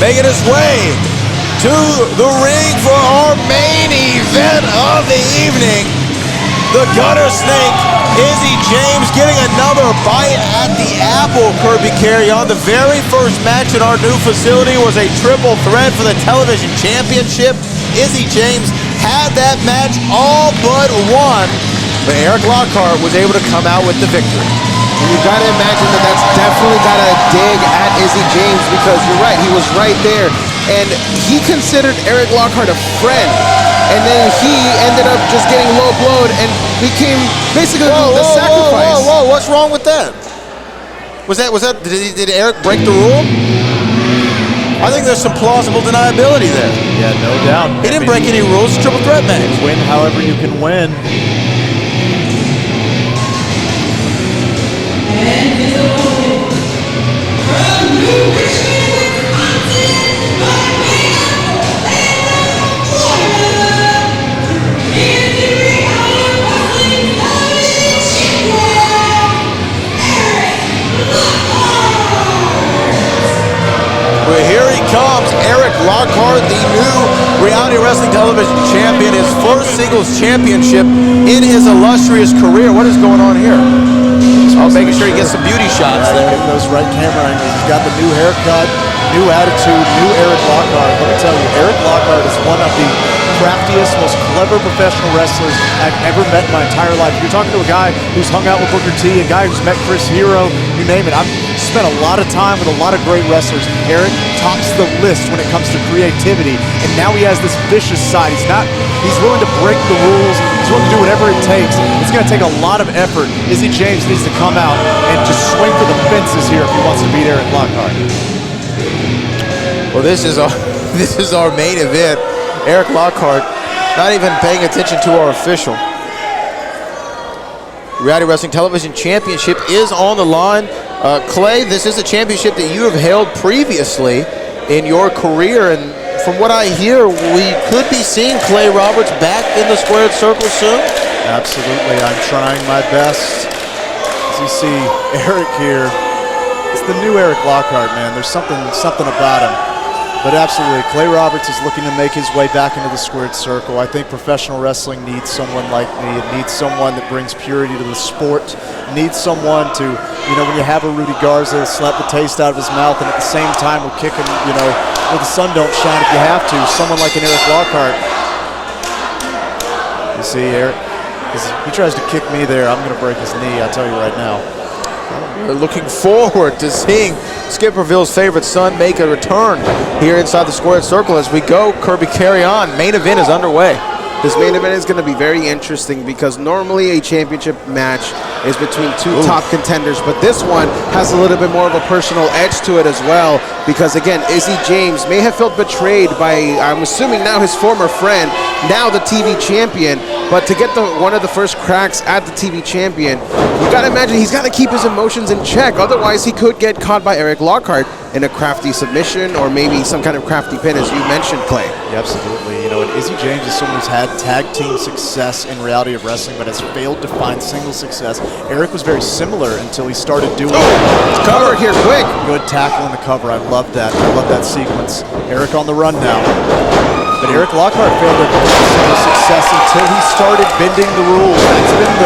Making his way to the ring for our main event of the evening. The Gutter Snake, Izzy James, getting another bite at the apple, 𝐒𝐤𝐿𝐴. The very first match in our new facility was a triple threat for the television championship. Izzy James had that match all but won, but Erik Lockhart was able to come out with the victory. And you've got to imagine that that's definitely got to dig at Izzy James, because you're right, he was right there. And he considered Erik Lockhart a friend. And then he ended up just getting low blowed and became basically the sacrifice. Whoa, what's wrong with that? Did Erik break the rule? I think there's some plausible deniability there. Yeah, no doubt. He didn't break any rules, it's a triple threat match. Win however you can win. Well, here he comes, Erik Lockhart, the new reality wrestling television champion, his first singles championship in his illustrious career. What is going on here? Oh, making sure he gets some beauty shots there. Getting those right camera angles. He's got the new haircut, new attitude, new Erik Lockhart. Let me tell you, Erik Lockhart is one of the craftiest, most clever professional wrestlers I've ever met in my entire life. You're talking to a guy who's hung out with Booker T, a guy who's met Chris Hero, you name it. I've spent a lot of time with a lot of great wrestlers. Erik tops the list when it comes to creativity, and now he has this vicious side. He's willing to break the rules. He's willing to do whatever it takes. It's going to take a lot of effort. Izzy James needs to come out and just swing for the fences here if he wants to beat Erik Lockhart. Well, this is our main event. Erik Lockhart not even paying attention to our official. Reality Wrestling Television Championship is on the line. Clay, this is a championship that you have held previously in your career, and from what I hear, we could be seeing Clay Roberts back in the squared circle soon. Absolutely, I'm trying my best. As you see Erik here, it's the new Erik Lockhart, man. There's something about him. But absolutely, Clay Roberts is looking to make his way back into the squared circle. I think professional wrestling needs someone like me. It needs someone that brings purity to the sport. It needs someone to, when you have a Rudy Garza slap the taste out of his mouth, and at the same time we're kicking, where the sun don't shine if you have to. Someone like an Erik Lockhart. You see, Erik, he tries to kick me there, I'm going to break his knee, I'll tell you right now. We're looking forward to seeing Skipperville's favorite son make a return here inside the squared circle as we go. 𝐒𝐤𝐿𝐴, main event is underway. This main event is going to be very interesting because normally a championship match is between two top contenders, but this one has a little bit more of a personal edge to it as well, because again, Izzy James may have felt betrayed by, I'm assuming now, his former friend, now the TV champion, but to get one of the first cracks at the TV champion, you got to imagine he's got to keep his emotions in check, otherwise he could get caught by Erik Lockhart in a crafty submission or maybe some kind of crafty pin, as you mentioned, Clay. Yeah, absolutely. And Izzy James is someone who's had tag team success in reality of wrestling, but has failed to find single success. Erik was very similar until he started doing it's covered here quick. Good tackle in the cover. I love that. I love that sequence. Erik on the run now. But Erik Lockhart failed to find single success until he started bending the rules. It's been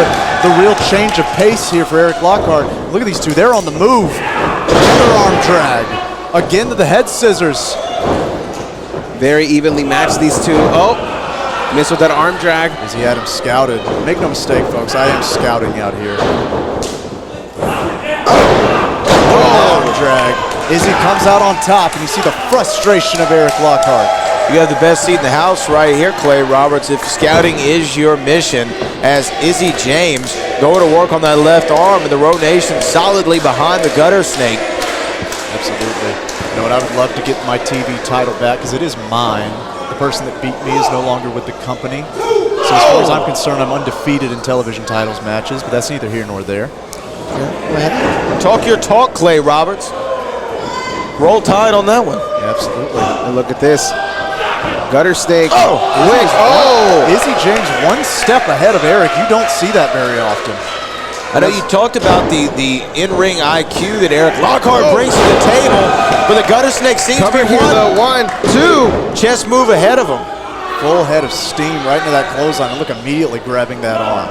the real change of pace here for Erik Lockhart. Look at these two. They're on the move. Another arm drag. Again to the head scissors. Very evenly matched, these two. Oh, missed with that arm drag. As he had him scouted. Make no mistake, folks, I am scouting out here. Oh, arm drag. Izzy comes out on top, and you see the frustration of Erik Lockhart. You have the best seat in the house right here, Clay Roberts, if scouting is your mission, as Izzy James going to work on that left arm, and the Road Nation solidly behind the Gutter Snake. Absolutely. You know what, I would love to get my TV title back, because it is mine. The person that beat me is no longer with the company. So as far as I'm concerned, I'm undefeated in television titles matches, but that's neither here nor there. Yeah, talk your talk, Clay Roberts. Roll Tide on that one. Yeah, absolutely. And look at this. Gutter snake. Izzy James 1 step ahead of Erik. You don't see that very often. I know you talked about the in-ring IQ that Erik Lockhart brings to the table, but the gutter snake seems to be one, two. chess move ahead of him. Full head of steam right into that clothesline, and look, immediately grabbing that arm.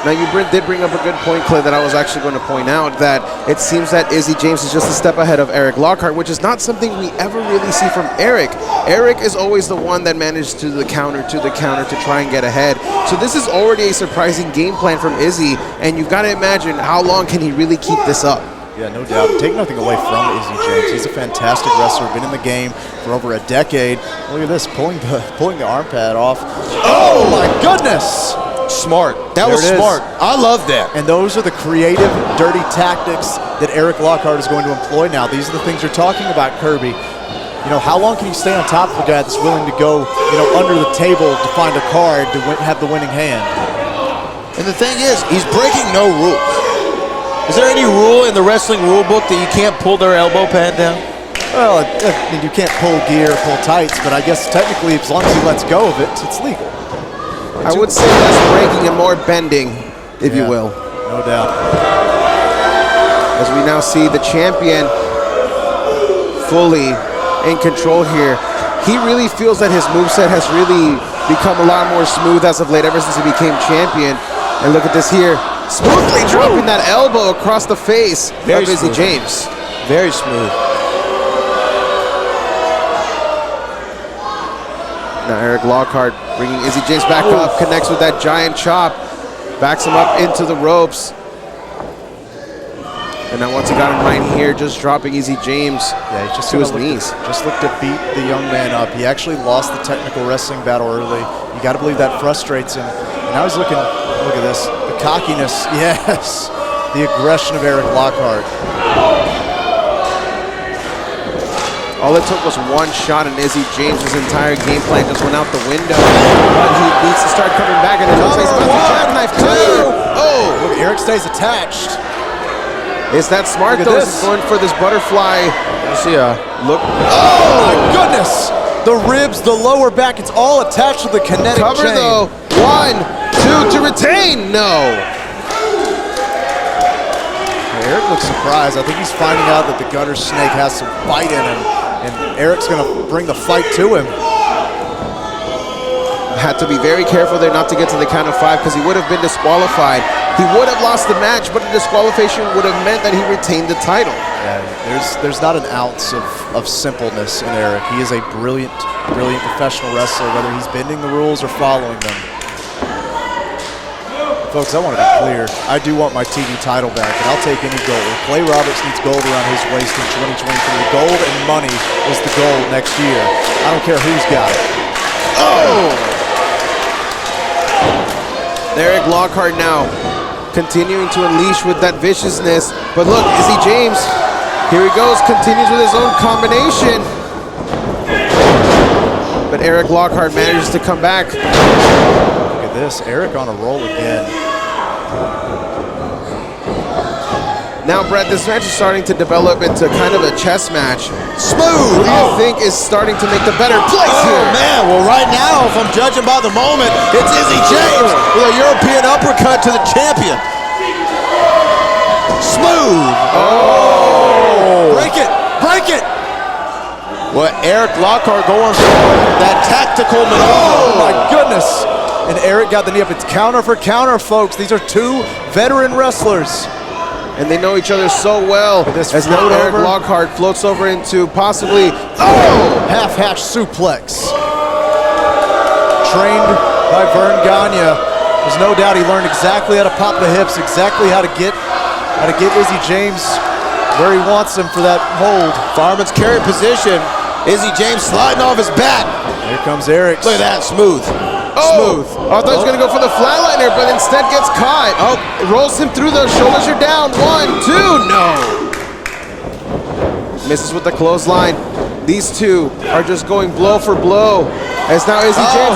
Now you did bring up a good point, Clay, that I was actually going to point out, that it seems that Izzy James is just a step ahead of Erik Lockhart, which is not something we ever really see from Erik. Erik is always the one that managed to the counter to try and get ahead. So this is already a surprising game plan from Izzy, and you've got to imagine how long can he really keep this up. Yeah, no doubt. Take nothing away from Izzy James. He's a fantastic wrestler, been in the game for over a decade. Look at this, pulling the arm pad off. Oh my goodness! Smart. That was smart. I love that. And those are the creative, dirty tactics that Erik Lockhart is going to employ now. These are the things you're talking about, Kirby. You know, how long can you stay on top of a guy that's willing to go, under the table to find a card to have the winning hand? And the thing is, he's breaking no rules. Is there any rule in the wrestling rule book that you can't pull their elbow pad down? Well, you can't pull gear, pull tights, but I guess technically as long as he lets go of it, it's legal. I would say less breaking and more bending, if you will. No doubt. As we now see the champion fully in control here. He really feels that his moveset has really become a lot more smooth as of late, ever since he became champion. And look at this here. Smoothly dropping that elbow across the face of Izzy James. Very smooth. Now Erik Lockhart bringing Izzy James back up, connects with that giant chop, backs him up into the ropes. And now once he got him right here, just dropping Izzy James he's just to his knees. Just looked to beat the young man up. He actually lost the technical wrestling battle early. You got to believe that frustrates him. And now he's looking, look at this, the cockiness, yes, the aggression of Erik Lockhart. All it took was one shot, and Izzy James' entire game plan just went out the window. But he needs to start coming back, and it looks like he's about to jackknife too. Oh! Look, Erik stays attached. Is that smart though? He's going for this butterfly. You see a look. Oh my goodness! The ribs, the lower back, it's all attached to the kinetic cover chain. Though. 1, 2 to retain. No. Erik looks surprised. I think he's finding out that the gutter snake has some fight in him, and Erik's going to bring the fight to him. Had to be very careful there not to get to the count of 5, because he would have been disqualified. He would have lost the match, but a disqualification would have meant that he retained the title. Yeah, there's not an ounce of simpleness in Erik. He is a brilliant professional wrestler, whether he's bending the rules or following them. Folks, I want to be clear. I do want my TV title back, and I'll take any gold. Clay Roberts needs gold around his waist in 2023. Gold and money is the goal next year. I don't care who's got it. Oh! Erik Lockhart now continuing to unleash with that viciousness. But look, Izzy James, here he goes, continues with his own combination. But Erik Lockhart manages to come back. Look at this, Erik on a roll again. Now, Brett, this match is starting to develop into kind of a chess match. Smooth! Who do you think is starting to make the better place here? Oh, man. Well, right now, if I'm judging by the moment, it's Izzy James with a European uppercut to the champion. Smooth! Oh! Break it! Break it! Well, Erik Lockhart going for that tactical maneuver. Oh, my goodness! And Erik got the knee up. It's counter for counter, folks. These are two veteran wrestlers. And they know each other so well. As now Erik Lockhart floats over into possibly, half-hatch suplex. Trained by Vern Gagne. There's no doubt he learned exactly how to pop the hips, exactly how to get Izzy James where he wants him for that hold. Fireman's carry position. Izzy James sliding off his back. Here comes Erik. Look at that, smooth. Smooth. I thought he was going to go for the flatliner, but instead gets caught. It rolls him through. Those shoulders are down. 1, 2, no. Misses with the clothesline. These two are just going blow for blow. As now Izzy James.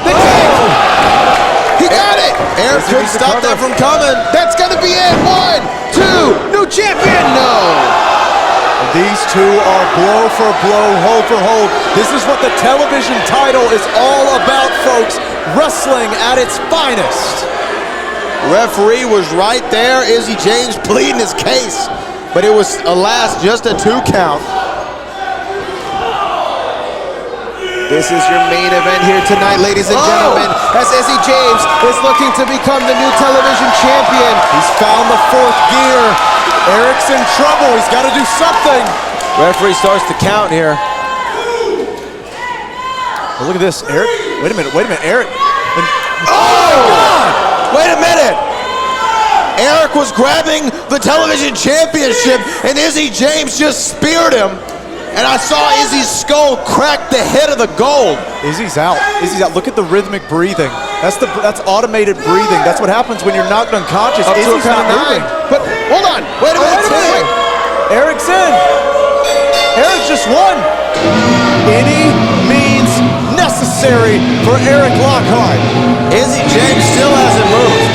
The kick! He got it! Erik couldn't stop that from coming. That's going to be it. 1, 2, new champion. No. These two are blow for blow, hold for hold. This is what the television title is all about, folks. Wrestling at its finest. Referee was right there. Izzy James pleading his case, but it was, alas, just a 2 count. This is your main event here tonight, ladies and gentlemen, as Izzy James is looking to become the new television champion. He's found the 4th gear. Erik's in trouble. He's got to do something. Referee starts to count here. Well, look at this, Erik. Wait a minute, Erik. Oh! Wait a minute! Erik was grabbing the television championship, and Izzy James just speared him. And I saw Izzy's skull crack the head of the gold. Izzy's out. Izzy's out. Look at the rhythmic breathing. That's automated breathing. That's what happens when you're knocked unconscious. Up to Izzy's a count not of 9. moving. But hold on. Wait a minute. Wait. Erik's in. Erik just won. Any means necessary for Erik Lockhart. Izzy James still hasn't moved.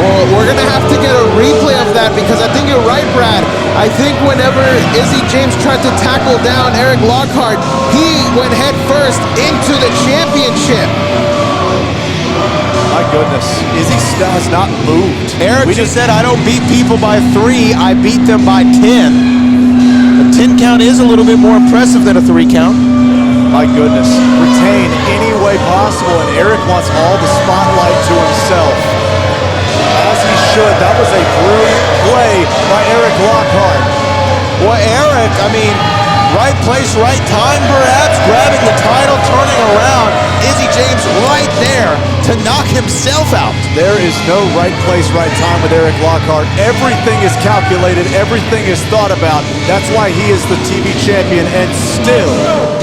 Well, we're going to have to get a replay of that because I think you're right, Brad. I think whenever Izzy James tried to tackle down Erik Lockhart, he went head first into the championship. My goodness, Izzy still has not moved. Erik just said, I don't beat people by 3, I beat them by 10. A 10 count is a little bit more impressive than a 3 count. My goodness, retain any way possible, and Erik wants all the spotlight to himself. As he should. That was a brilliant play by Erik Lockhart. Well, Erik, I mean, right place, right time perhaps, grabbing the title, turning around. Izzy James right there to knock himself out. There is no right place, right time with Erik Lockhart. Everything is calculated, everything is thought about. That's why he is the TV champion and still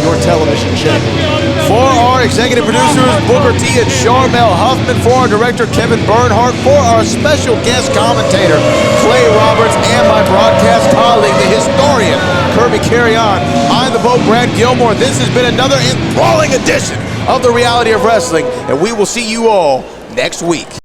your television champion. For our executive producers, Booker T and Charmel Huffman, for our director, Kevin Bernhardt, for our special guest commentator, Clay Roberts, and my broadcast colleague, the historian, Kirby Carry-On, I'm the Boat, Brad Gilmore. This has been another enthralling edition of The Reality of Wrestling, and we will see you all next week.